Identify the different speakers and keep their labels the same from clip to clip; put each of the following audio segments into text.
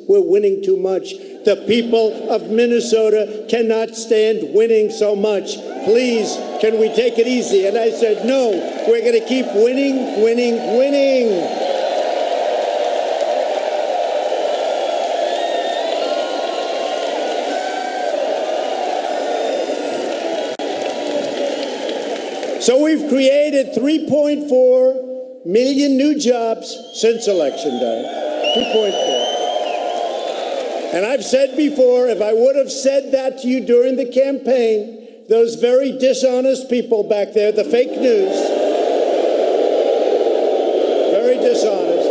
Speaker 1: we're winning too much. The people of Minnesota cannot stand winning so much. Please, can we take it easy? And I said, no, we're going to keep winning, winning, winning. So we've created 3.4 million new jobs since Election Day. 3.4. And I've said before, if I would have said that to you during the campaign, those very dishonest people back there, the fake news, very dishonest,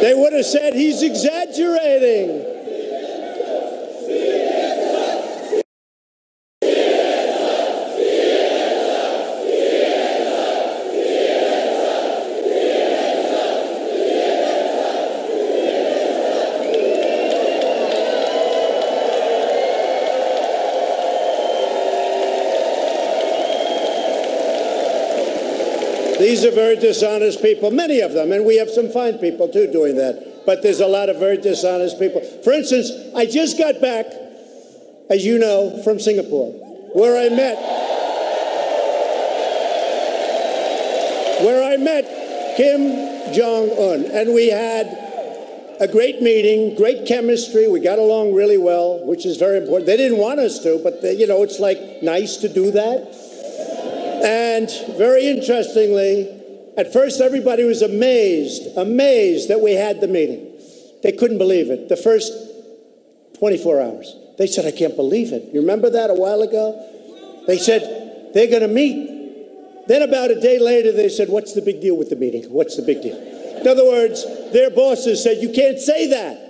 Speaker 1: they would have said he's exaggerating. These are very dishonest people, many of them, and we have some fine people, too, doing that. But there's a lot of very dishonest people. For instance, I just got back, as you know, from Singapore, where I met Kim Jong-un, and we had a great meeting, great chemistry. We got along really well, which is very important. They didn't want us to, but, you know, it's like nice to do that. And very interestingly, at first everybody was amazed that we had the meeting. They couldn't believe it. The first 24 hours. They said, I can't believe it. You remember that a while ago? They said, they're going to meet. Then about a day later, they said, what's the big deal with the meeting? What's the big deal? In other words, their bosses said, you can't say that.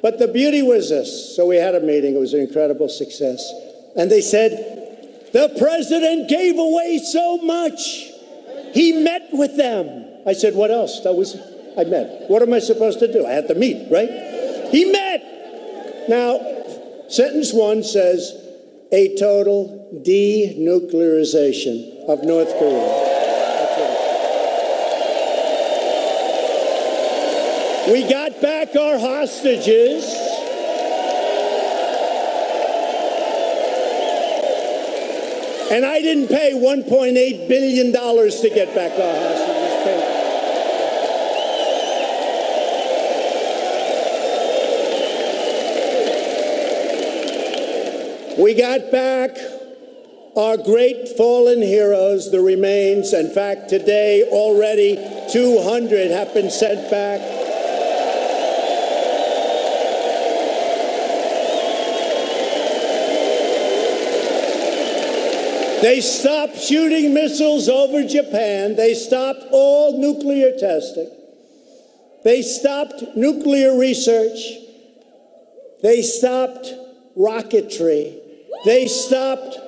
Speaker 1: But the beauty was this. So we had a meeting. It was an incredible success. And they said, the president gave away so much. He met with them. I said, what else? I met. What am I supposed to do? I had to meet, right? He met. Now, sentence one says, a total denuclearization of North Korea. That's what it says. We got back our hostages. And I didn't pay $1.8 billion to get back our hostages. We got back our great fallen heroes, the remains. In fact, today already 200 have been sent back. They stopped shooting missiles over Japan. They stopped all nuclear testing. They stopped nuclear research. They stopped rocketry. They stopped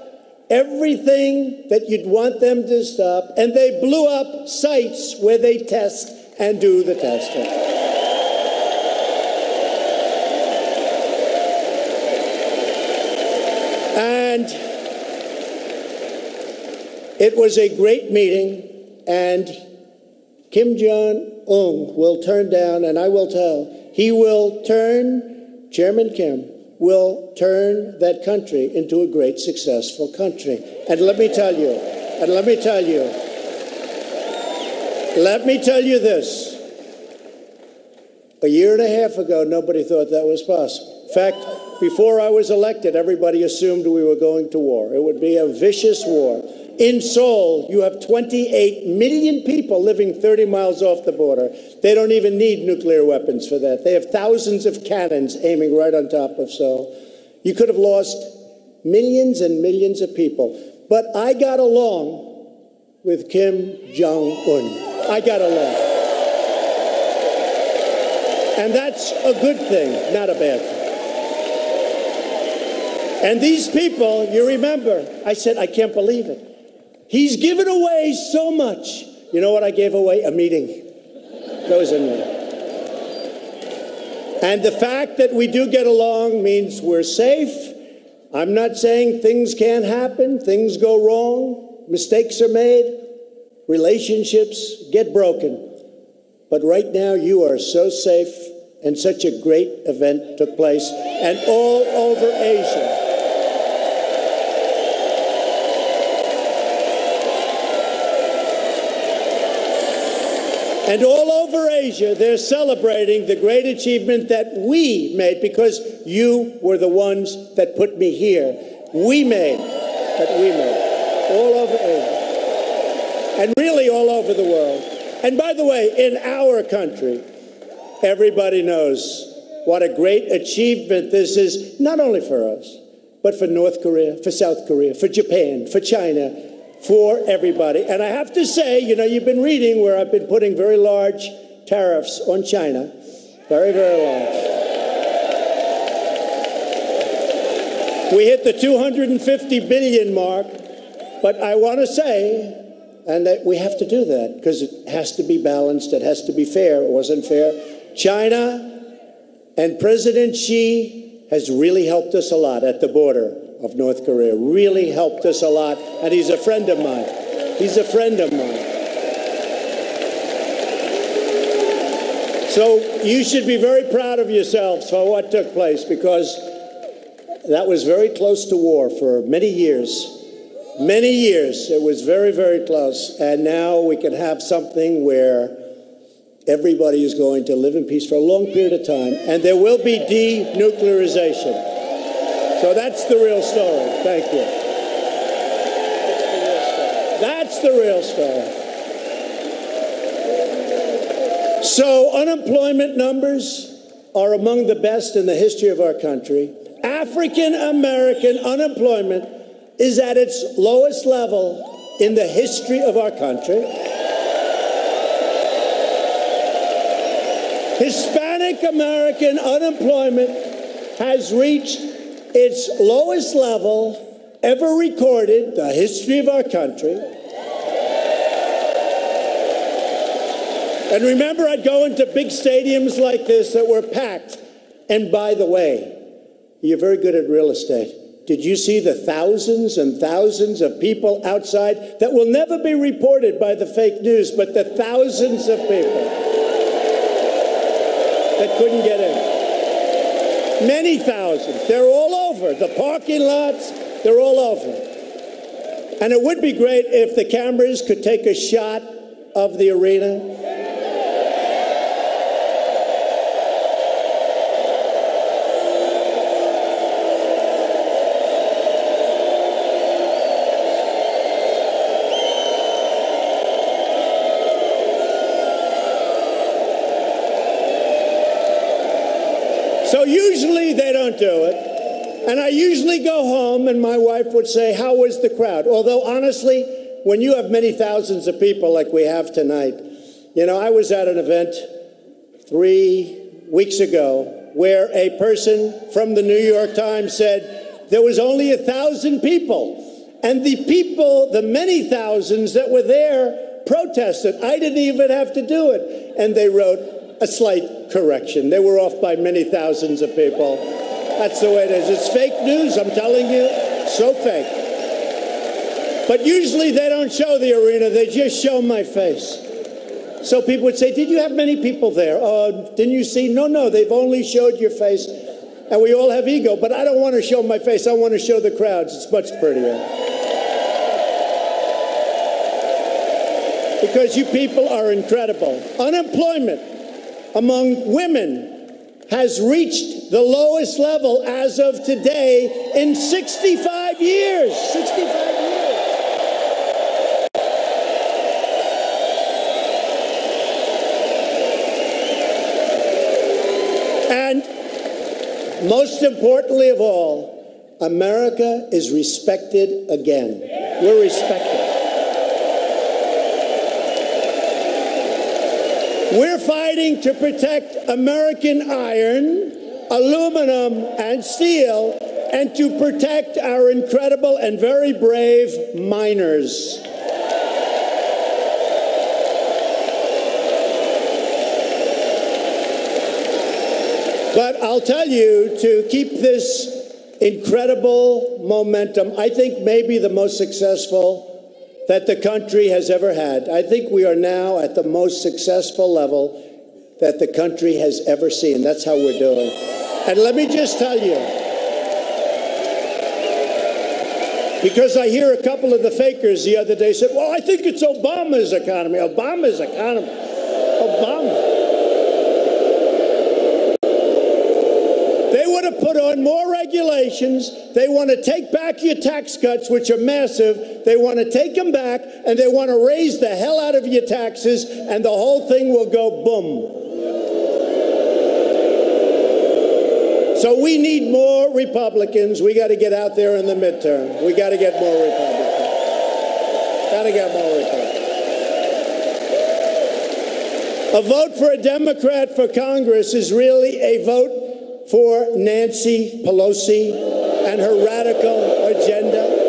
Speaker 1: everything that you'd want them to stop, and they blew up sites where they test and do the testing. And it was a great meeting, and Kim Jong-un will turn down, and I will tell, Chairman Kim will turn that country into a great, successful country. And let me tell you this. A year and a half ago, nobody thought that was possible. In fact, before I was elected, everybody assumed we were going to war. It would be a vicious war. In Seoul, you have 28 million people living 30 miles off the border. They don't even need nuclear weapons for that. They have thousands of cannons aiming right on top of Seoul. You could have lost millions and millions of people. But I got along with Kim Jong-un. I got along. And that's a good thing, not a bad thing. And these people, you remember, I said, I can't believe it. He's given away so much. You know what I gave away? A meeting. That was a meeting. And the fact that we do get along means we're safe. I'm not saying things can't happen. Things go wrong. Mistakes are made. relationships get broken. But right now, you are so safe, and such a great event took place, and all over Asia. And all over Asia, they're celebrating the great achievement that we made, because you were the ones that put me here. We made, all over Asia. And really all over the world. And by the way, in our country, everybody knows what a great achievement this is, not only for us, but for North Korea, for South Korea, for Japan, for China, for everybody. And I have to say, you know, you've been reading where I've been putting very large tariffs on China, very, very large. We hit the 250 billion mark, but I want to say, and that we have to do that because it has to be balanced, it has to be fair. It wasn't fair. China and President Xi has really helped us a lot at the border of North Korea, really helped us a lot, and he's a friend of mine. He's a friend of mine. So you should be very proud of yourselves for what took place, because that was very close to war for many years. Many years. It was very, very close. And now we can have something where everybody is going to live in peace for a long period of time, and there will be denuclearization. So that's the real story. Thank you. That's the real story. So unemployment numbers are among the best in the history of our country. African American unemployment is at its lowest level in the history of our country. Hispanic American unemployment has reached its lowest level ever recorded, the history of our country. And remember, I'd go into big stadiums like this that were packed. And by the way, you're very good at real estate. Did you see the thousands and thousands of people outside that will never be reported by the fake news, but the thousands of people that couldn't get in? Many thousands. They're all over. The parking lots, they're all over. And it would be great if the cameras could take a shot of the arena. So usually they don't do it. And I usually go home and my wife would say, how was the crowd? Although honestly, when you have many thousands of people like we have tonight, you know, I was at an event 3 weeks ago where a person from the New York Times said there was only 1,000 people. And the people, the many thousands that were there protested. I didn't even have to do it. And they wrote, a slight correction. They were off by many thousands of people. That's the way it is. It's fake news, I'm telling you. So fake. But usually they don't show the arena. They just show my face. So people would say, did you have many people there? Oh, didn't you see? No, they've only showed your face. And we all have ego, but I don't want to show my face. I want to show the crowds. It's much prettier. Because you people are incredible. Unemployment among women has reached the lowest level as of today in 65 years. 65 years. And most importantly of all, America is respected again. We're respected. We're fighting to protect American iron, aluminum, and steel, and to protect our incredible and very brave miners. But I'll tell you, to keep this incredible momentum, I think maybe the most successful that the country has ever had. I think we are now at the most successful level that the country has ever seen. That's how we're doing. And let me just tell you, because I hear a couple of the fakers the other day said, well, I think it's Obama's economy. Obama's economy. Obama. They want to put on more regulations. They want to take back your tax cuts, which are massive. They want to take them back, and they want to raise the hell out of your taxes, and the whole thing will go boom. So we need more Republicans. We got to get out there in the midterm. We got to get more Republicans. Got to get more Republicans. A vote for a Democrat for Congress is really a vote for Nancy Pelosi and her radical agenda.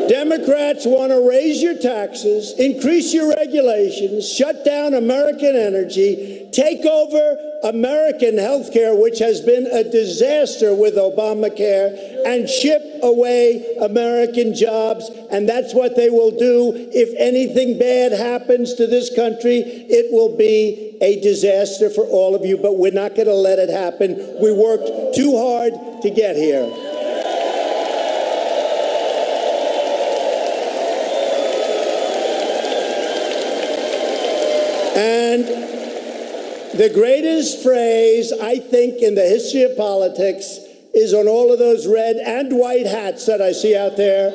Speaker 1: Democrats want to raise your taxes, increase your regulations, shut down American energy, take over American health care, which has been a disaster with Obamacare, and ship away American jobs. And that's what they will do. If anything bad happens to this country, it will be a disaster for all of you. But we're not going to let it happen. We worked too hard to get here. And the greatest phrase, I think, in the history of politics is on all of those red and white hats that I see out there,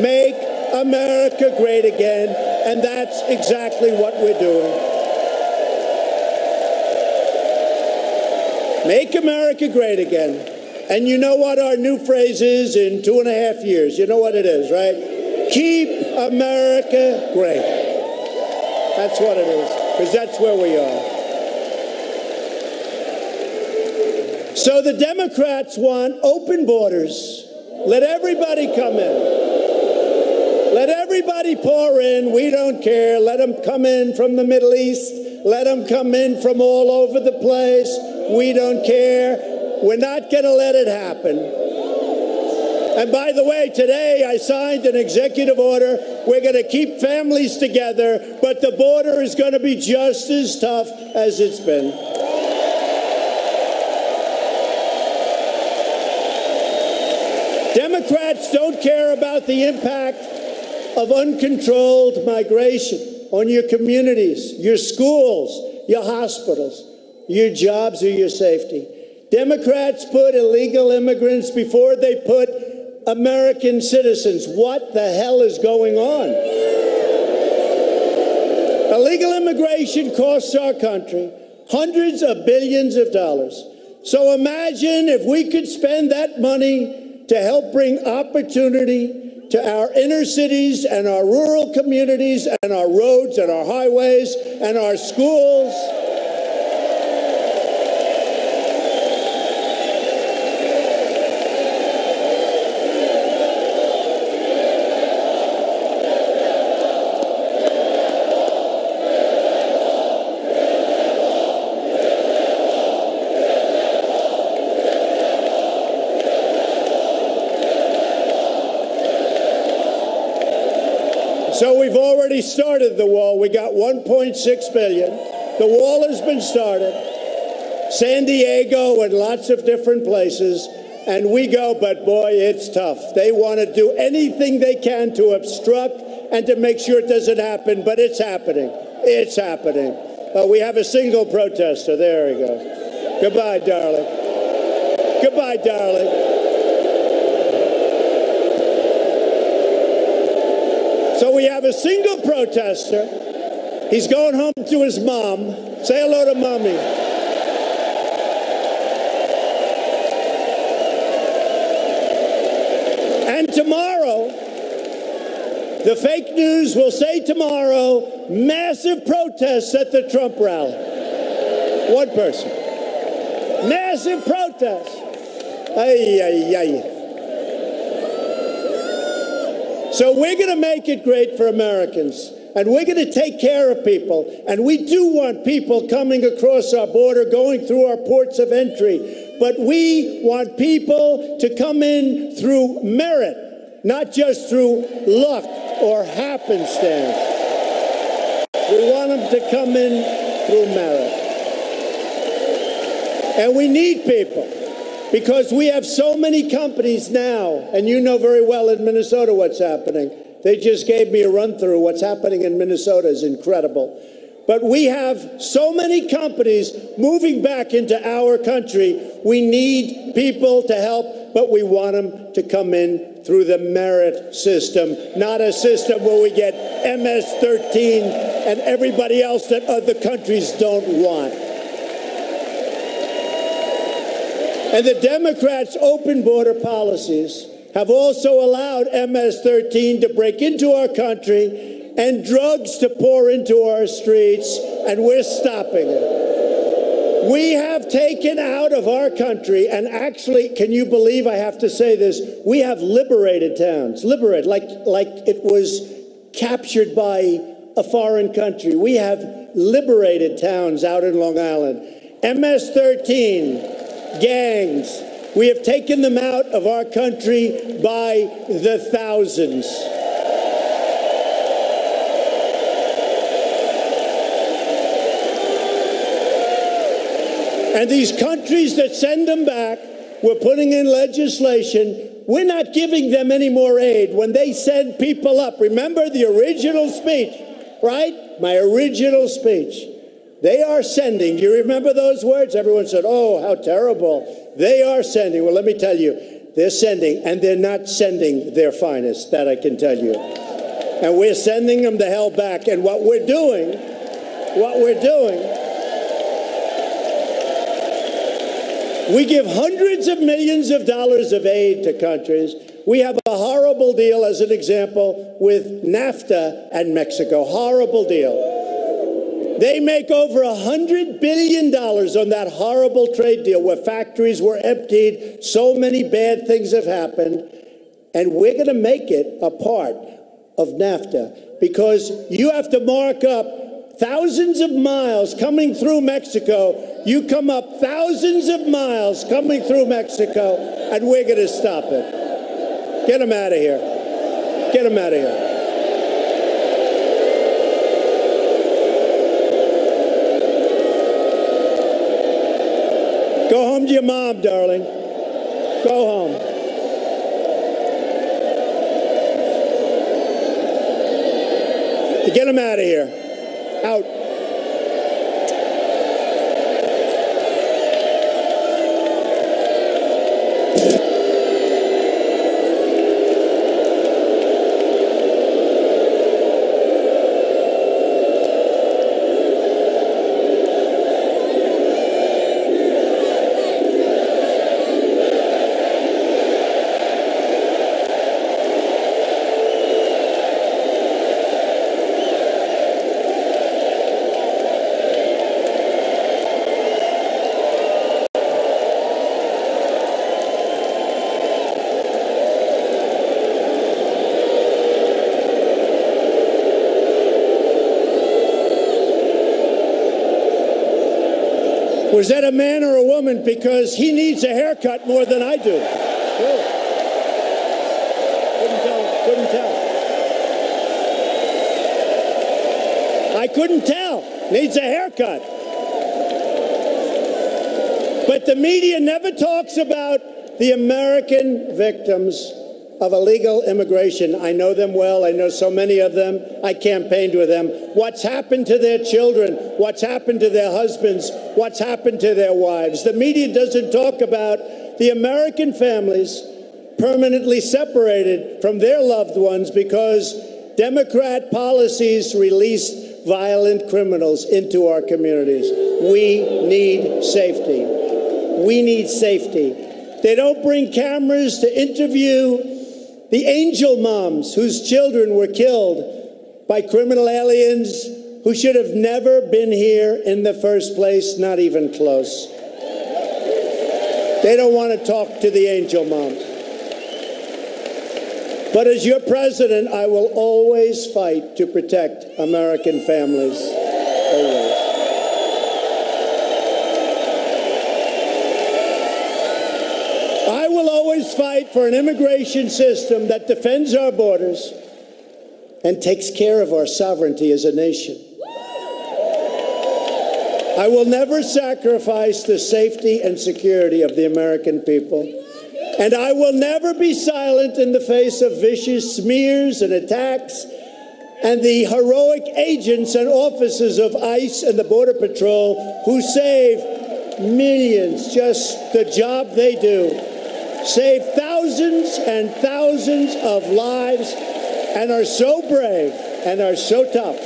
Speaker 1: make America great again. And that's exactly what we're doing. Make America great again. And you know what our new phrase is in 2.5 years? You know what it is, right? Keep America great. That's what it is, because that's where we are. So the Democrats want open borders. Let everybody come in. Let everybody pour in. We don't care. Let them come in from the Middle East. Let them come in from all over the place. We don't care. We're not going to let it happen. And by the way, today I signed an executive order. We're going to keep families together, but the border is going to be just as tough as it's been. Democrats don't care about the impact of uncontrolled migration on your communities, your schools, your hospitals, your jobs, or your safety. Democrats put illegal immigrants before they put American citizens. What the hell is going on? Illegal immigration costs our country hundreds of billions of dollars. So imagine if we could spend that money to help bring opportunity to our inner cities and our rural communities and our roads and our highways and our schools. So we've already started the wall. We got $1.6 billion. The wall has been started. San Diego and lots of different places. And we go, but boy, it's tough. They want to do anything they can to obstruct and to make sure it doesn't happen, but it's happening. It's happening. We have a single protester. There he goes. Goodbye, darling. Goodbye, darling. So we have a single protester. He's going home to his mom. Say hello to mommy. And tomorrow, the fake news will say tomorrow, massive protests at the Trump rally. One person. Massive protests. Ay, ay, ay. So we're going to make it great for Americans, and we're going to take care of people, and we do want people coming across our border, going through our ports of entry, but we want people to come in through merit, not just through luck or happenstance. We want them to come in through merit. And we need people, because we have so many companies now, and you know very well in Minnesota what's happening. They just gave me a run-through. What's happening in Minnesota is incredible. But we have so many companies moving back into our country. We need people to help, but we want them to come in through the merit system, not a system where we get MS-13 and everybody else that other countries don't want. And the Democrats' open border policies have also allowed MS-13 to break into our country and drugs to pour into our streets, and we're stopping it. We have taken out of our country, and actually, can you believe I have to say this? We have liberated towns, liberated, like it was captured by a foreign country. We have liberated towns out in Long Island. MS-13, gangs, we have taken them out of our country by the thousands. And these countries that send them back, we're putting in legislation. We're not giving them any more aid when they send people up. Remember the original speech, right? My original speech. They are sending. Do you remember those words? Everyone said, oh, how terrible. They are sending. Well, let me tell you, they're sending, and they're not sending their finest, that I can tell you. And we're sending them the hell back. And what we're doing, we give hundreds of millions of dollars of aid to countries. We have a horrible deal, as an example, with NAFTA and Mexico. Horrible deal. They make over $100 billion on that horrible trade deal where factories were emptied. So many bad things have happened. And we're going to make it a part of NAFTA because you have to mark up thousands of miles coming through Mexico. You come up thousands of miles coming through Mexico, and we're going to stop it. Get them out of here. Get them out of here. Go home to your mom, darling. Go home. Get them out of here. Out. Was that a man or a woman? Because he needs a haircut more than I do. Really. Couldn't tell. I couldn't tell. Needs a haircut. But the media never talks about the American victims of illegal immigration. I know them well. I know so many of them. I campaigned with them. What's happened to their children? What's happened to their husbands? What's happened to their wives? The media doesn't talk about the American families permanently separated from their loved ones because Democrat policies released violent criminals into our communities. We need safety. We need safety. They don't bring cameras to interview the angel moms whose children were killed by criminal aliens who should have never been here in the first place, not even close. They don't want to talk to the angel moms. But as your president, I will always fight to protect American families. Always. I will always let's fight for an immigration system that defends our borders and takes care of our sovereignty as a nation. I will never sacrifice the safety and security of the American people. And I will never be silent in the face of vicious smears and attacks and the heroic agents and officers of ICE and the Border Patrol who save millions, just the job they do, save thousands and thousands of lives and are so brave and are so tough.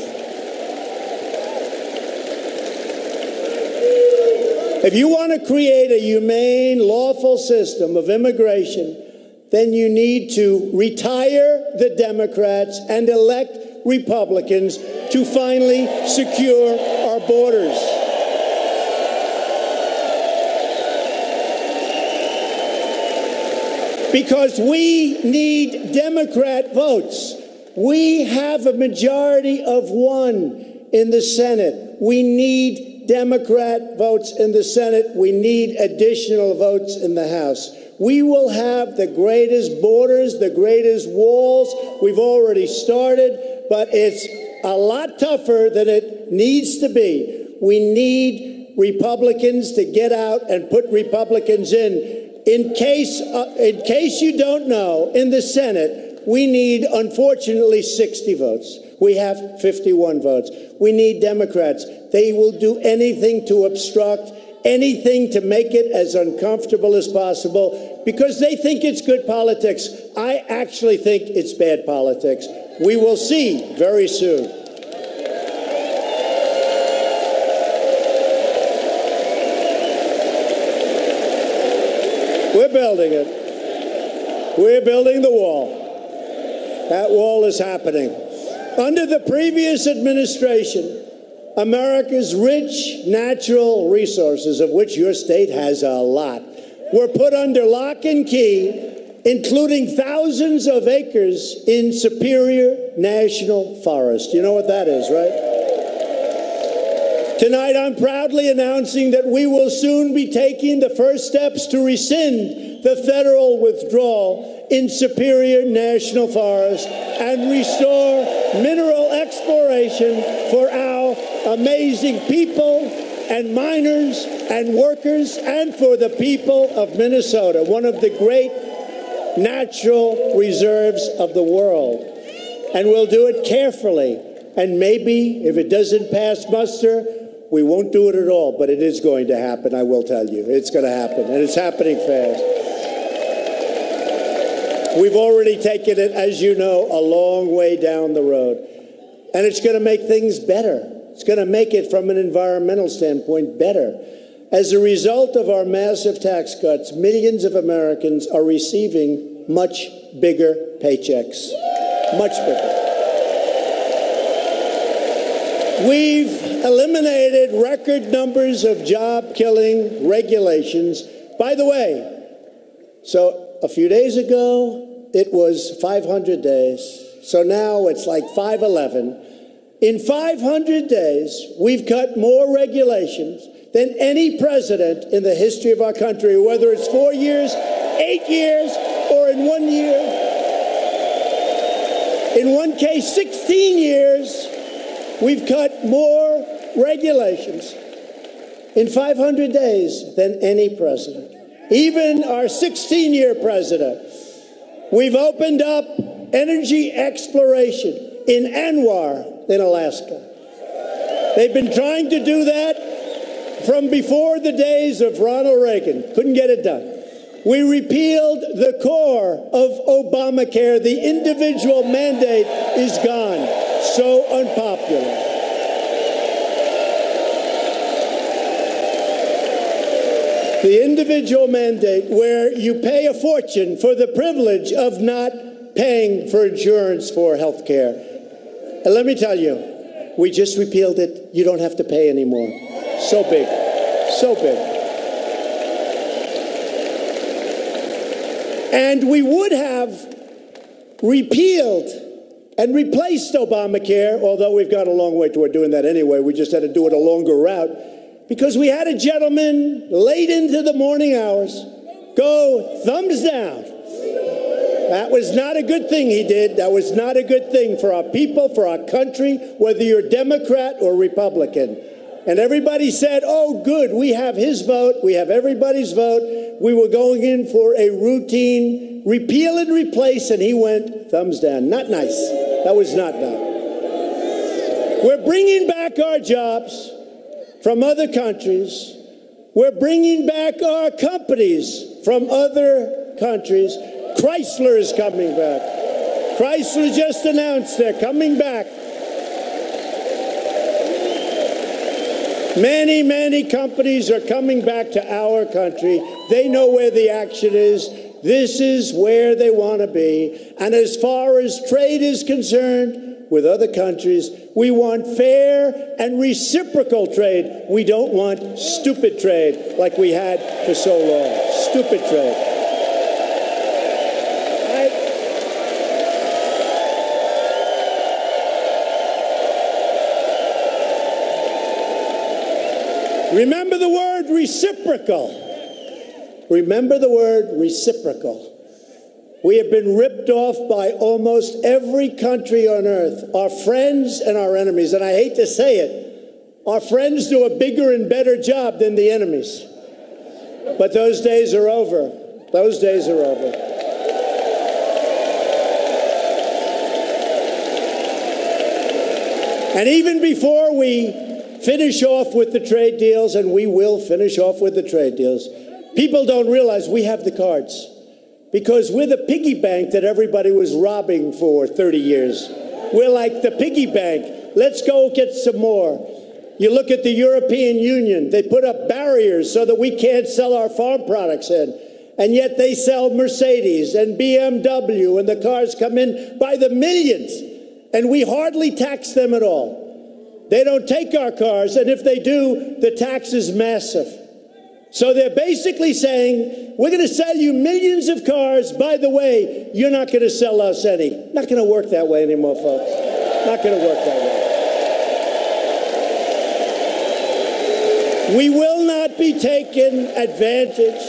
Speaker 1: If you want to create a humane, lawful system of immigration, then you need to retire the Democrats and elect Republicans to finally secure our borders. Because we need Democrat votes. We have a majority of one in the Senate. We need Democrat votes in the Senate. We need additional votes in the House. We will have the greatest borders, the greatest walls. We've already started, but it's a lot tougher than it needs to be. We need Republicans to get out and put Republicans in. In case you don't know, in the Senate, we need, unfortunately, 60 votes. We have 51 votes. We need Democrats. They will do anything to obstruct, anything to make it as uncomfortable as possible, because they think it's good politics. I actually think it's bad politics. We will see very soon. We're building it. We're building the wall. That wall is happening. Under the previous administration, America's rich natural resources, of which your state has a lot, were put under lock and key, including thousands of acres in Superior National Forest. You know what that is, right? Tonight, I'm proudly announcing that we will soon be taking the first steps to rescind the federal withdrawal in Superior National Forest and restore mineral exploration for our amazing people and miners and workers, and for the people of Minnesota, one of the great natural reserves of the world. And we'll do it carefully. And maybe, if it doesn't pass muster, we won't do it at all, but it is going to happen, I will tell you. It's going to happen, and it's happening fast. We've already taken it, as you know, a long way down the road. And it's going to make things better. It's going to make it, from an environmental standpoint, better. As a result of our massive tax cuts, millions of Americans are receiving much bigger paychecks. Much bigger. We've eliminated record numbers of job-killing regulations. By the way, so a few days ago, it was 500 days. So now it's like 511. In 500 days, we've cut more regulations than any president in the history of our country, whether it's 4 years, 8 years, or in 1 year. In one case, 16 years, we've cut more regulations in 500 days than any president. Even our 16-year president. We've opened up energy exploration in Anwar, in Alaska. They've been trying to do that from before the days of Ronald Reagan. Couldn't get it done. We repealed the core of Obamacare. The individual mandate is gone. So unpopular. The individual mandate, where you pay a fortune for the privilege of not paying for insurance for health care. And let me tell you, we just repealed it. You don't have to pay anymore. So big. So big. And we would have repealed and replaced Obamacare, although we've got a long way toward doing that anyway. We just had to do it a longer route. Because we had a gentleman late into the morning hours go thumbs down That was not a good thing he did. That was not a good thing for our people, for our country, whether you're Democrat or Republican. And everybody said, oh, good, we have his vote, we have everybody's vote. We were going in for a routine repeal and replace, and he went thumbs down. Not nice. That was not nice. We're bringing back our jobs from other countries. We're bringing back our companies from other countries. Chrysler is coming back. Chrysler just announced they're coming back. Many, many companies are coming back to our country. They know where the action is. This is where they want to be. And as far as trade is concerned with other countries, we want fair and reciprocal trade. We don't want stupid trade like we had for so long. Stupid trade. Remember the word reciprocal. Remember the word reciprocal. We have been ripped off by almost every country on earth, our friends and our enemies. And I hate to say it, our friends do a bigger and better job than the enemies. But those days are over. Those days are over. And even before we finish off with the trade deals, and we will finish off with the trade deals, people don't realize we have the cards. Because we're the piggy bank that everybody was robbing for 30 years. We're like the piggy bank. Let's go get some more. You look at the European Union. They put up barriers so that we can't sell our farm products in. And yet they sell Mercedes and BMW, and the cars come in by the millions. And we hardly tax them at all. They don't take our cars, and if they do, the tax is massive. So they're basically saying, we're going to sell you millions of cars. By the way, you're not going to sell us any. Not going to work that way anymore, folks. Not going to work that way. We will not be taken advantage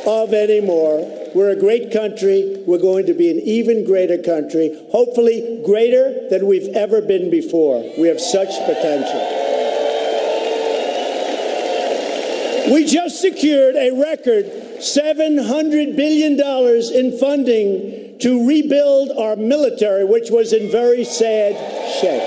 Speaker 1: of anymore. We're a great country. We're going to be an even greater country, hopefully greater than we've ever been before. We have such potential. We just secured a record $700 billion in funding to rebuild our military, which was in very sad shape.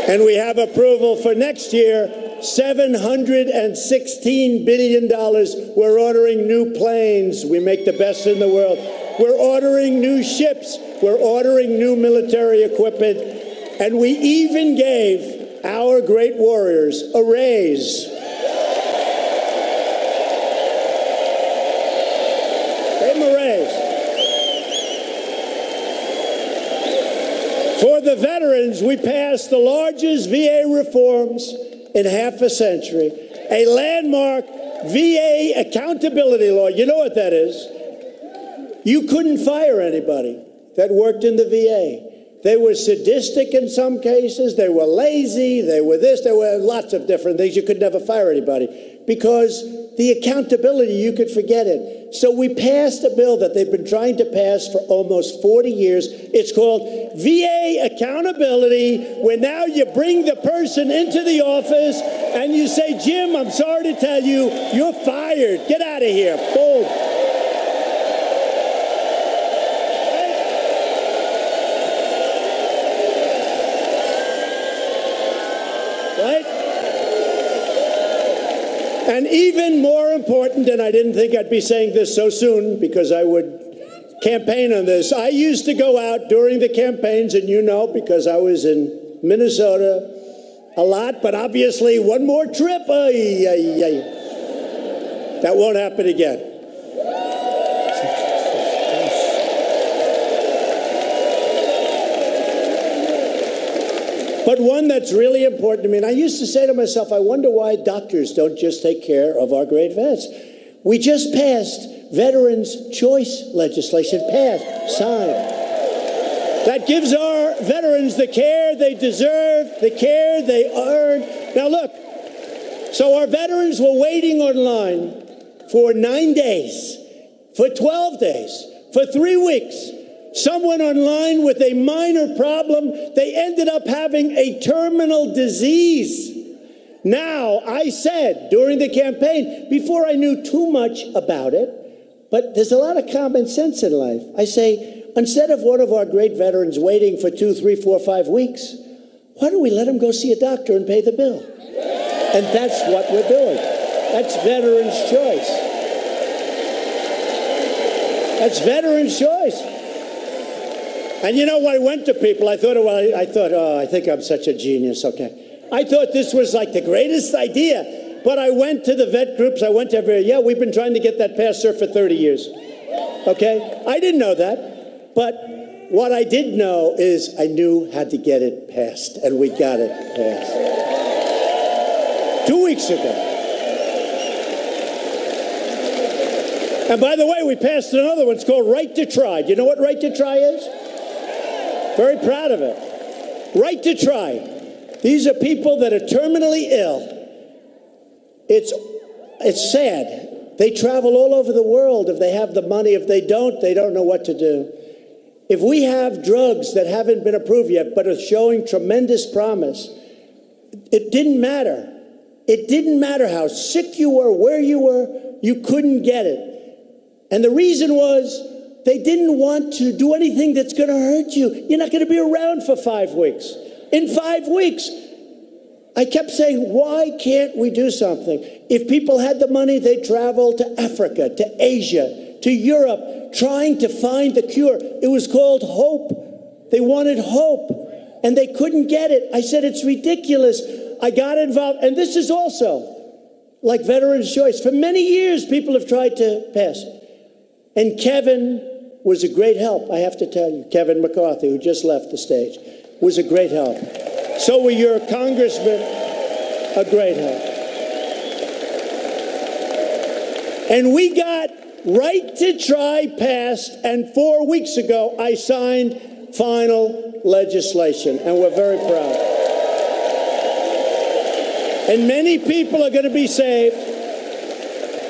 Speaker 1: And we have approval for next year, $716 billion. We're ordering new planes. We make the best in the world. We're ordering new ships. We're ordering new military equipment. And we even gave our great warriors a raise. Gave them a raise. For the veterans, we passed the largest VA reforms in half a century, a landmark VA accountability law. You know what that is? You couldn't fire anybody that worked in the VA. They were sadistic in some cases. They were lazy. They were this. There were lots of different things. You could never fire anybody because the accountability, you could forget it. So we passed a bill that they've been trying to pass for almost 40 years. It's called VA accountability, where now you bring the person into the office and you say, Jim, I'm sorry to tell you, you're fired. Get out of here. Boom. And even more important, and I didn't think I'd be saying this so soon because I would campaign on this. I used to go out during the campaigns, and you know, because I was in Minnesota a lot, but obviously one more trip, that won't happen again. But one that's really important to me, and I used to say to myself, I wonder why doctors don't just take care of our great vets. We just passed Veterans' Choice legislation, signed. That gives our our veterans the care they deserve, the care they earn. Now look, so our veterans were waiting online for 9 days, for 12 days, for 3 weeks. Some went online with a minor problem. They ended up having a terminal disease. Now, I said during the campaign, before I knew too much about it, but there's a lot of common sense in life. I say, instead of one of our great veterans waiting for 2, 3, 4, 5 weeks, why don't we let him go see a doctor and pay the bill? And that's what we're doing. That's veterans' choice. That's veterans' choice. And you know, I went to people, I thought, oh, I think I'm such a genius, okay. I thought this was like the greatest idea, but I went to the vet groups, I went to yeah, we've been trying to get that passed, sir, for 30 years, okay? I didn't know that, but what I did know is I knew how to get it passed, and we got it passed. 2 weeks ago. And by the way, we passed another one, it's called Right to Try. Do you know what Right to Try is? Very proud of it. Right to Try. These are people that are terminally ill. It's sad. They travel all over the world if they have the money. If they don't know what to do. If we have drugs that haven't been approved yet but are showing tremendous promise, it didn't matter. It didn't matter how sick you were, where you were, you couldn't get it. And the reason was they didn't want to do anything that's going to hurt you. You're not going to be around for 5 weeks. In 5 weeks, I kept saying, why can't we do something? If people had the money, they'd travel to Africa, to Asia, to Europe, trying to find the cure. It was called hope. They wanted hope, and they couldn't get it. I said, it's ridiculous. I got involved, and this is also like Veterans' Choice. For many years, people have tried to pass it. And Kevin was a great help, I have to tell you. Kevin McCarthy, who just left the stage, was a great help. So were your congressmen, a great help. And we got Right to Try passed, and 4 weeks ago, I signed final legislation, and we're very proud. And many people are going to be saved.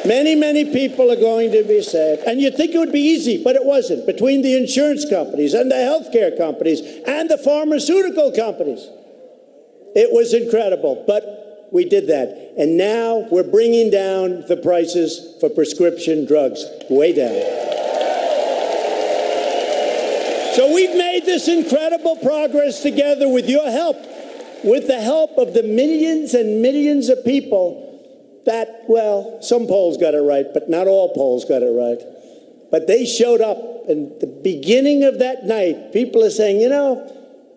Speaker 1: Many, many people are going to be saved. And you'd think it would be easy, but it wasn't. Between the insurance companies and the healthcare companies and the pharmaceutical companies. It was incredible, but we did that. And now we're bringing down the prices for prescription drugs, way down. So we've made this incredible progress together with your help, with the help of the millions and millions of people that, well, some polls got it right, but not all polls got it right. But they showed up, and the beginning of that night, people are saying, you know,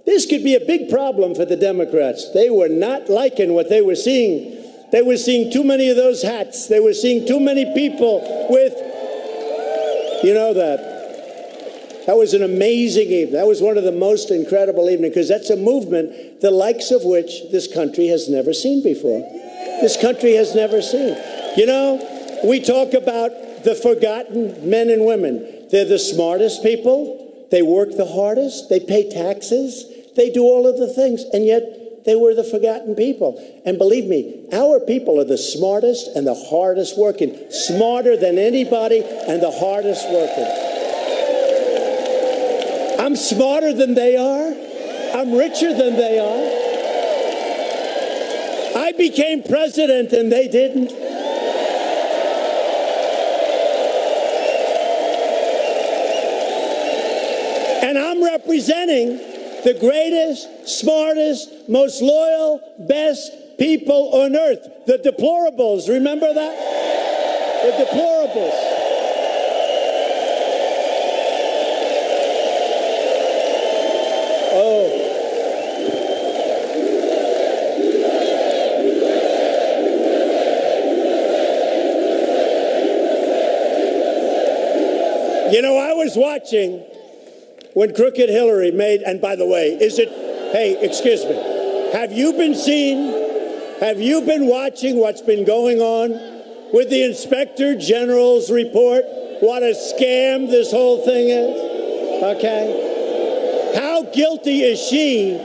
Speaker 1: this could be a big problem for the Democrats. They were not liking what they were seeing. They were seeing too many of those hats. They were seeing too many people with, you know that. That was an amazing evening. That was one of the most incredible evenings, because that's a movement the likes of which this country has never seen before. This country has never seen. You know, we talk about the forgotten men and women. They're the smartest people. They work the hardest. They pay taxes. They do all of the things. And yet they were the forgotten people. And believe me, our people are the smartest and the hardest working. Smarter than anybody and the hardest working. I'm smarter than they are. I'm richer than they are. I became president and they didn't. And I'm representing the greatest, smartest, most loyal, best people on earth. The deplorables, remember that? The deplorables. Oh. You know, I was watching when Crooked Hillary made, and by the way, hey, excuse me, have you been watching what's been going on with the Inspector General's report? What a scam this whole thing is, okay? How guilty is she?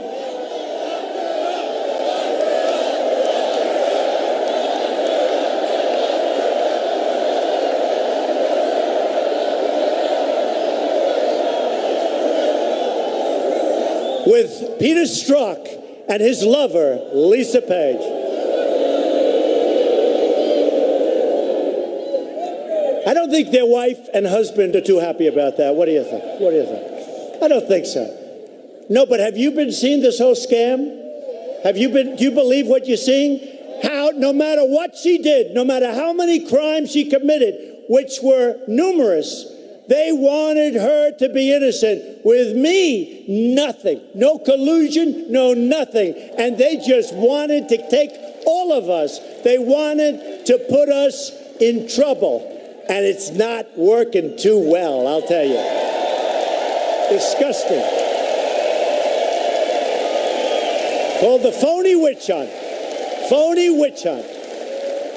Speaker 1: With Peter Strzok and his lover, Lisa Page. I don't think their wife and husband are too happy about that. What do you think? What do you think? I don't think so. No, but have you been seeing this whole scam? Do you believe what you're seeing? How, no matter what she did, no matter how many crimes she committed, which were numerous, they wanted her to be innocent. With me, nothing. No collusion, no nothing. And they just wanted to take all of us. They wanted to put us in trouble. And it's not working too well, I'll tell you. Disgusting. Called the phony witch hunt. Phony witch hunt.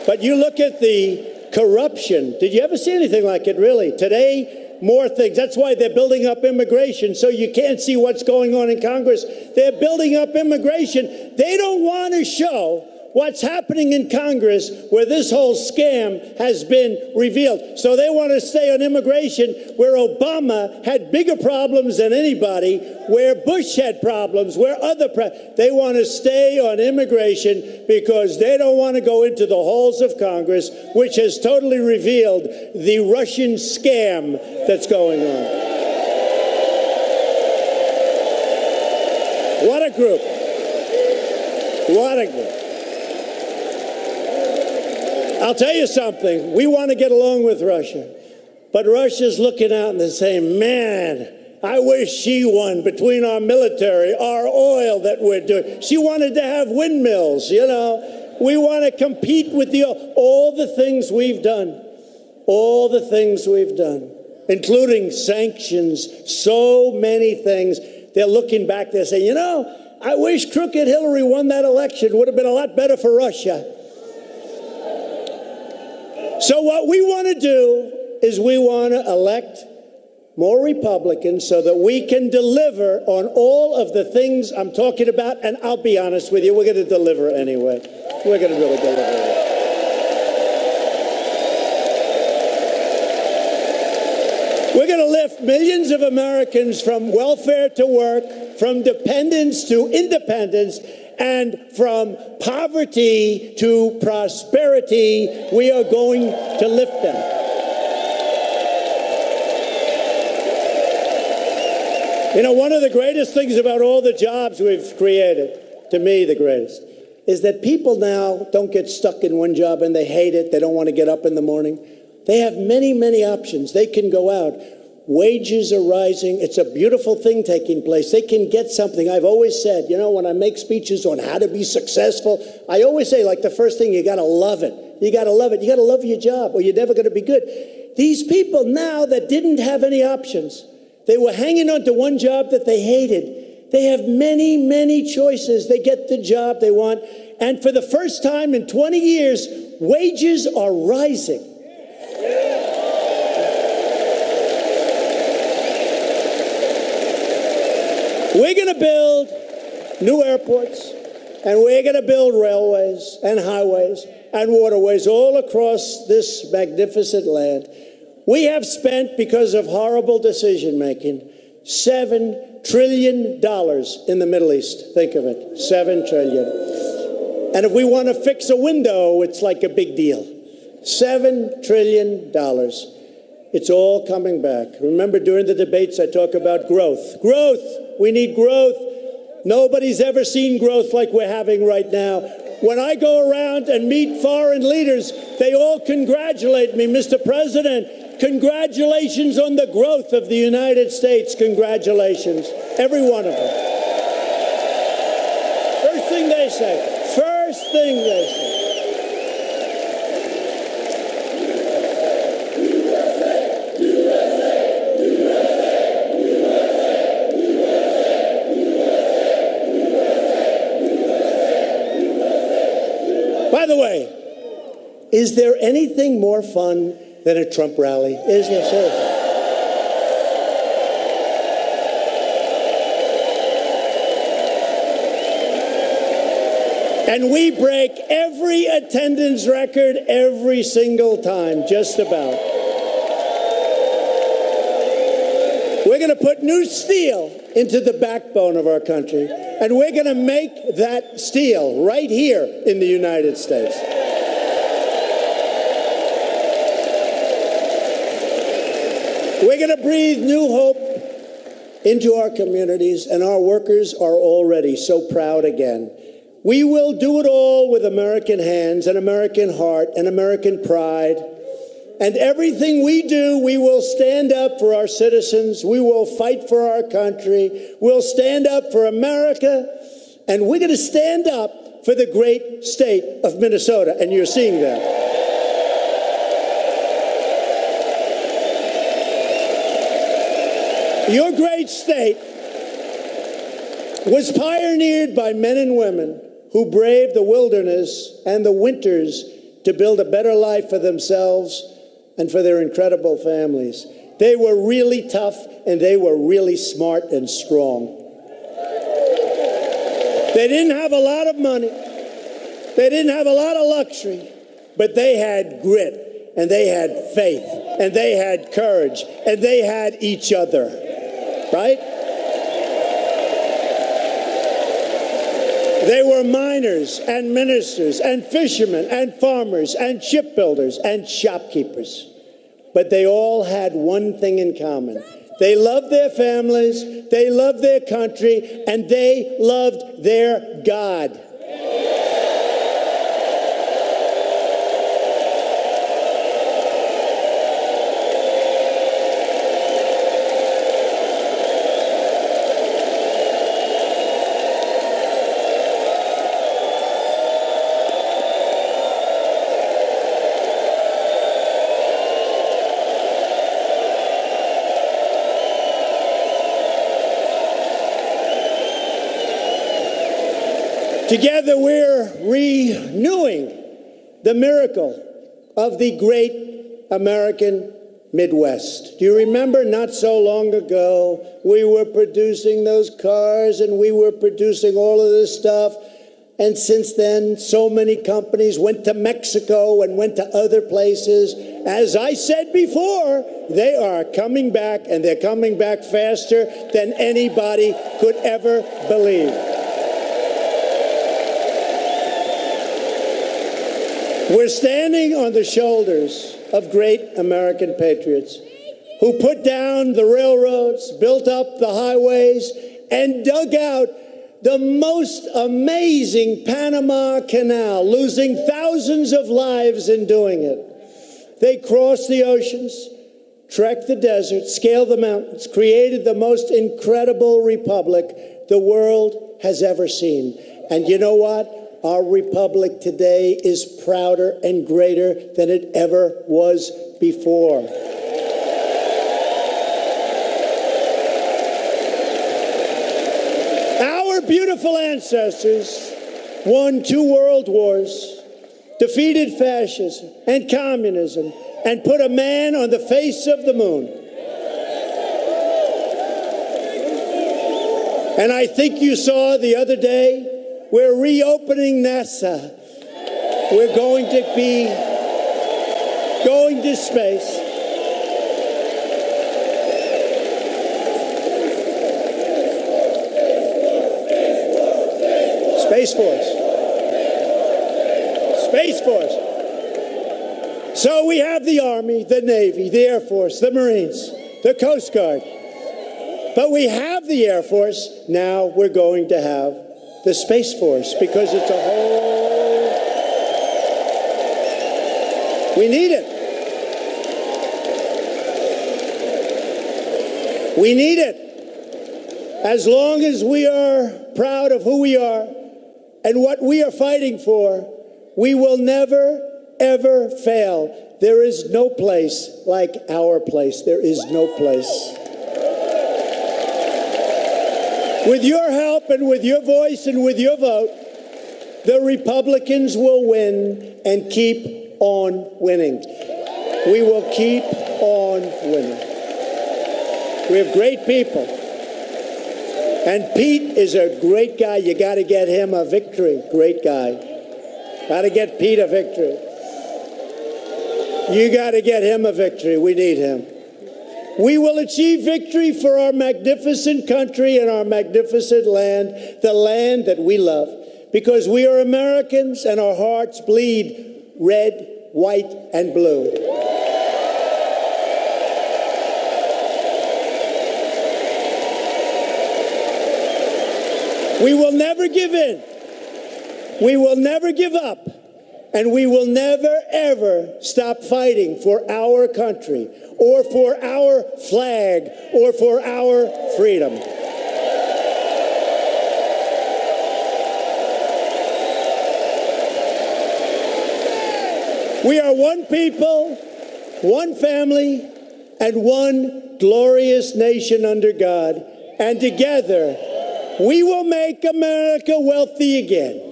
Speaker 1: But you look at the corruption. Did you ever see anything like it, really? Today, more things. That's why they're building up immigration, so you can't see what's going on in Congress. They're building up immigration. They don't want to show what's happening in Congress where this whole scam has been revealed. So they want to stay on immigration where Obama had bigger problems than anybody, where Bush had problems, where they want to stay on immigration because they don't want to go into the halls of Congress, which has totally revealed the Russian scam that's going on. What a group. What a group. I'll tell you something. We want to get along with Russia. But Russia's looking out and they're saying, man, I wish she won between our military, our oil that we're doing. She wanted to have windmills, you know. We want to compete with all the things we've done. All the things we've done, including sanctions, so many things. They're looking back, they're saying, you know, I wish crooked Hillary won that election. It would have been a lot better for Russia. So what we want to do is we want to elect more Republicans so that we can deliver on all of the things I'm talking about. And I'll be honest with you, we're going to deliver anyway. We're going to really deliver. We're going to lift millions of Americans from welfare to work, from dependence to independence, and from poverty to prosperity. We are going to lift them. You know, one of the greatest things about all the jobs we've created, to me the greatest, is that people now don't get stuck in one job and they hate it. They don't want to get up in the morning. They have many, many options. They can go out. Wages are rising. It's a beautiful thing taking place. They can get something. I've always said, you know, when I make speeches on how to be successful, I always say, like, the first thing, you got to love it. You got to love it. You got to love your job or you're never going to be good. These people now that didn't have any options, they were hanging on to one job that they hated. They have many, many choices. They get the job they want. And for the first time in 20 years, wages are rising. We're going to build new airports, and we're going to build railways and highways and waterways all across this magnificent land. We have spent, because of horrible decision-making, $7 trillion in the Middle East. Think of it, $7 trillion. And if we want to fix a window, it's like a big deal. $7 trillion. It's all coming back. Remember, during the debates, I talk about growth. Growth. We need growth. Nobody's ever seen growth like we're having right now. When I go around and meet foreign leaders, they all congratulate me. Mr. President, congratulations on the growth of the United States. Congratulations. Every one of them. First thing they say. First thing they say. By the way, is there anything more fun than a Trump rally? Is there? And we break every attendance record every single time, just about. We're going to put new steel into the backbone of our country, and we're going to make that steel right here in the United States. We're going to breathe new hope into our communities, and our workers are already so proud again. We will do it all with American hands and American heart and American pride. And everything we do, we will stand up for our citizens. We will fight for our country. We'll stand up for America. And we're going to stand up for the great state of Minnesota. And you're seeing that. Your great state was pioneered by men and women who braved the wilderness and the winters to build a better life for themselves and for their incredible families. They were really tough, and they were really smart and strong. They didn't have a lot of money. They didn't have a lot of luxury, but they had grit, and they had faith, and they had courage, and they had each other, right? They were miners and ministers and fishermen and farmers and shipbuilders and shopkeepers. But they all had one thing in common. They loved their families, they loved their country, and they loved their God. Together, we're renewing the miracle of the great American Midwest. Do you remember not so long ago, we were producing those cars and we were producing all of this stuff. And since then, so many companies went to Mexico and went to other places. As I said before, they are coming back, and they're coming back faster than anybody could ever believe. We're standing on the shoulders of great American patriots who put down the railroads, built up the highways, and dug out the most amazing Panama Canal, losing thousands of lives in doing it. They crossed the oceans, trekked the desert, scaled the mountains, created the most incredible republic the world has ever seen. And you know what? Our republic today is prouder and greater than it ever was before. Our beautiful ancestors won 2 world wars, defeated fascism and communism, and put a man on the face of the moon. And I think you saw the other day, we're reopening NASA. We're going to be going to space. Space Force. Space Force. So we have the Army, the Navy, the Air Force, the Marines, the Coast Guard. But we have the Air Force. Now we're going to have the Space Force, because it's a whole... We need it. We need it. As long as we are proud of who we are and what we are fighting for, we will never, ever fail. There is no place like our place. There is no place. With your help and with your voice and with your vote, the Republicans will win and keep on winning. We will keep on winning. We have great people. And Pete is a great guy. You got to get him a victory. Great guy. Got to get Pete a victory. You got to get him a victory. We need him. We will achieve victory for our magnificent country and our magnificent land, the land that we love, because we are Americans and our hearts bleed red, white, and blue. We will never give in. We will never give up. And we will never, ever stop fighting for our country or for our flag or for our freedom. We are one people, one family, and one glorious nation under God. And together, we will make America wealthy again.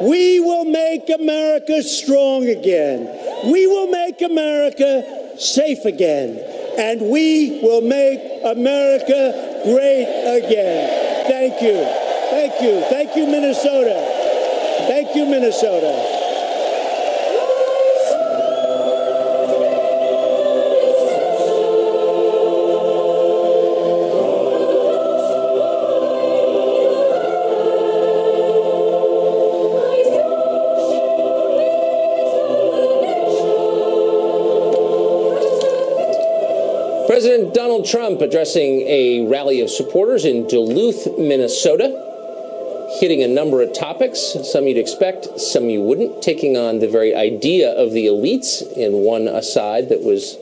Speaker 1: We will make America strong again. We will make America safe again. And we will make America great again. Thank you. Thank you. Thank you, Minnesota. Thank you, Minnesota.
Speaker 2: President Donald Trump addressing a rally of supporters in Duluth, Minnesota, hitting a number of topics, some you'd expect, some you wouldn't, taking on the very idea of the elites in one aside that was,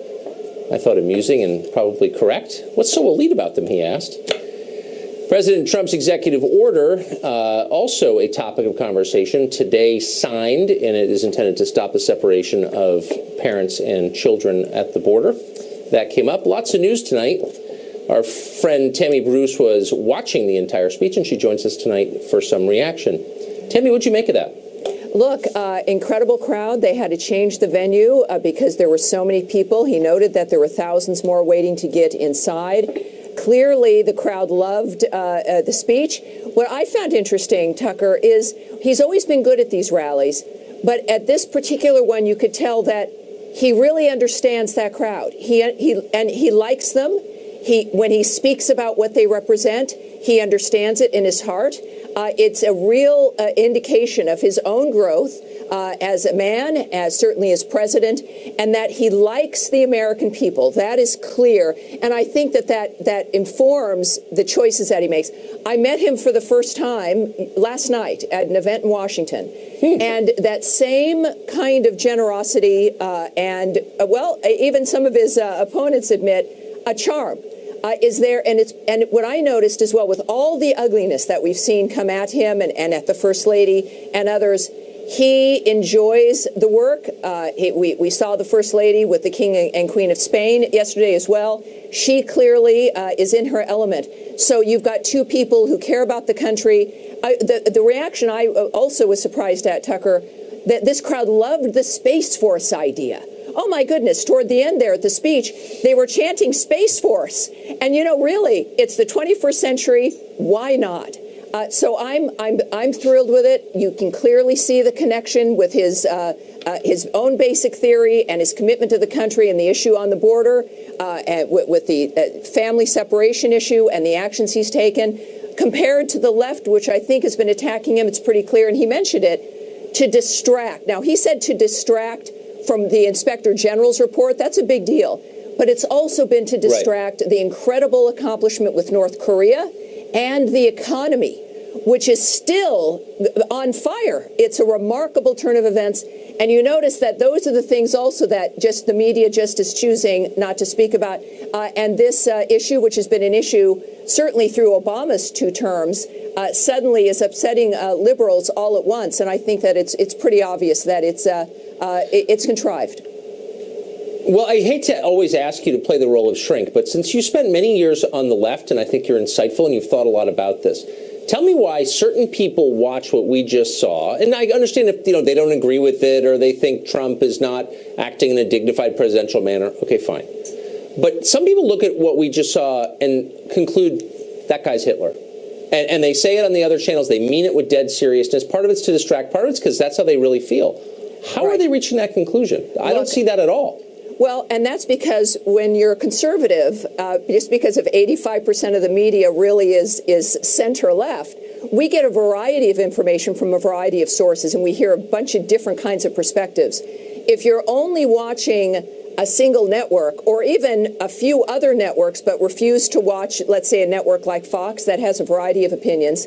Speaker 2: I thought, amusing and probably correct. What's so elite about them, he asked. President Trump's executive order, also a topic of conversation, today signed, and it is intended to stop the separation of parents and children at the border. That came up. Lots of news tonight. Our friend Tammy Bruce was watching the entire speech, and she joins us tonight for some reaction. Tammy, what'd you make of that?
Speaker 3: Look, incredible crowd. They had to change the venue because there were so many people. He noted that there were thousands more waiting to get inside. Clearly, the crowd loved the speech. What I found interesting, Tucker, is he's always been good at these rallies, but at this particular one, you could tell that he really understands that crowd. He likes them. When he speaks about what they represent, he understands it in his heart. It's a real indication of his own growth as a man, as certainly as president, and that he likes the American people. That is clear. And I think that informs the choices that he makes. I met him for the first time last night at an event in Washington. And that same kind of generosity and, well, even some of his opponents admit a charm is there. And what I noticed as well, with all the ugliness that we've seen come at him and at the First Lady and others, he enjoys the work. We saw the First Lady with the King and Queen of Spain yesterday as well. She clearly is in her element. So you've got two people who care about the country. The reaction I also was surprised at, Tucker, that this crowd loved the Space Force idea. Oh, my goodness. Toward the end there at the speech, they were chanting Space Force. And, you know, really, it's the 21st century. Why not? So I'm thrilled with it. You can clearly see the connection with his own basic theory and his commitment to the country and the issue on the border, with the family separation issue and the actions he's taken. Compared to the left, which I think has been attacking him, it's pretty clear, and he mentioned it, to distract. Now, he said to distract from the Inspector General's report. That's a big deal. But it's also been to distract the incredible accomplishment with North Korea and the economy, which is still on fire. It's a remarkable turn of events. And you notice that those are the things also that just the media just is choosing not to speak about. And this issue, which has been an issue certainly through Obama's 2 terms, suddenly is upsetting liberals all at once. And I think that it's pretty obvious that it's contrived.
Speaker 2: Well, I hate to always ask you to play the role of shrink, but since you spent many years on the left, and I think you're insightful and you've thought a lot about this, tell me why certain people watch what we just saw, and I understand if they don't agree with it or they think Trump is not acting in a dignified presidential manner. Okay, fine. But some people look at what we just saw and conclude that guy's Hitler. And they say it on the other channels. They mean it with dead seriousness. Part of it's to distract. Part of it's because that's how they really feel. How are they reaching that conclusion? I don't see that at all.
Speaker 3: Well, and that's because when you're conservative, just because of 85% of the media really is center-left, we get a variety of information from a variety of sources, and we hear a bunch of different kinds of perspectives. If you're only watching a single network or even a few other networks but refuse to watch, let's say, a network like Fox that has a variety of opinions,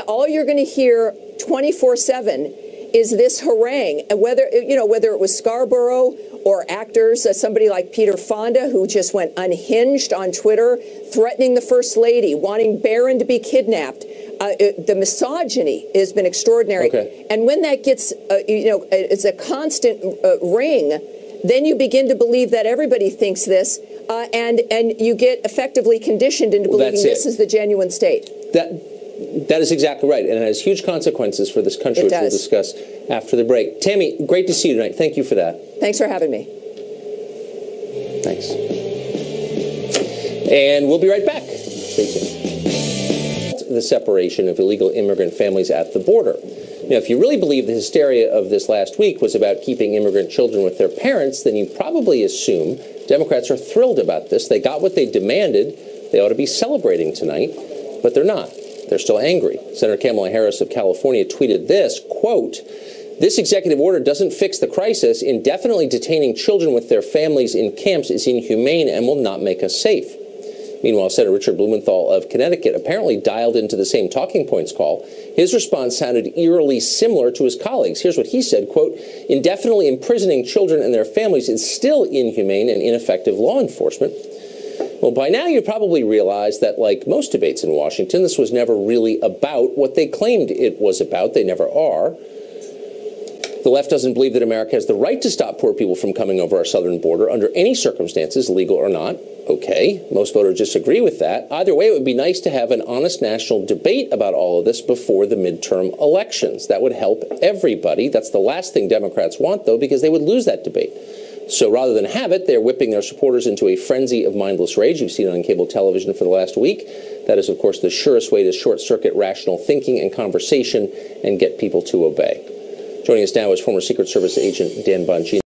Speaker 3: all you're going to hear 24/7 is this harangue. And whether it was Scarborough or actors, somebody like Peter Fonda, who just went unhinged on Twitter, threatening the First Lady, wanting Barron to be kidnapped. The misogyny has been extraordinary.
Speaker 2: Okay.
Speaker 3: And when that gets, it's a constant ring, then you begin to believe that everybody thinks this, and you get effectively conditioned into believing this is the genuine state.
Speaker 2: That is exactly right, and it has huge consequences for this country, which we'll discuss after the break. Tammy, great to see you tonight. Thank you for that.
Speaker 3: Thanks for having me.
Speaker 2: Thanks. And we'll be right back. Stay tuned. The separation of illegal immigrant families at the border. Now, if you really believe the hysteria of this last week was about keeping immigrant children with their parents, then you probably assume Democrats are thrilled about this. They got what they demanded. They ought to be celebrating tonight, but they're not. They're still angry. Senator Kamala Harris of California tweeted this, quote, "This executive order doesn't fix the crisis. Indefinitely detaining children with their families in camps is inhumane and will not make us safe." Meanwhile, Senator Richard Blumenthal of Connecticut apparently dialed into the same talking points call. His response sounded eerily similar to his colleagues. Here's what he said, quote, "Indefinitely imprisoning children and their families is still inhumane and ineffective law enforcement." Well, by now you probably realize that, like most debates in Washington, this was never really about what they claimed it was about. They never are. The left doesn't believe that America has the right to stop poor people from coming over our southern border under any circumstances, legal or not. Okay, most voters disagree with that. Either way, it would be nice to have an honest national debate about all of this before the midterm elections. That would help everybody. That's the last thing Democrats want, though, because they would lose that debate. So rather than have it, they're whipping their supporters into a frenzy of mindless rage. You've seen it on cable television for the last week. That is, of course, the surest way to short-circuit rational thinking and conversation and get people to obey. Joining us now is former Secret Service agent Dan Bongino.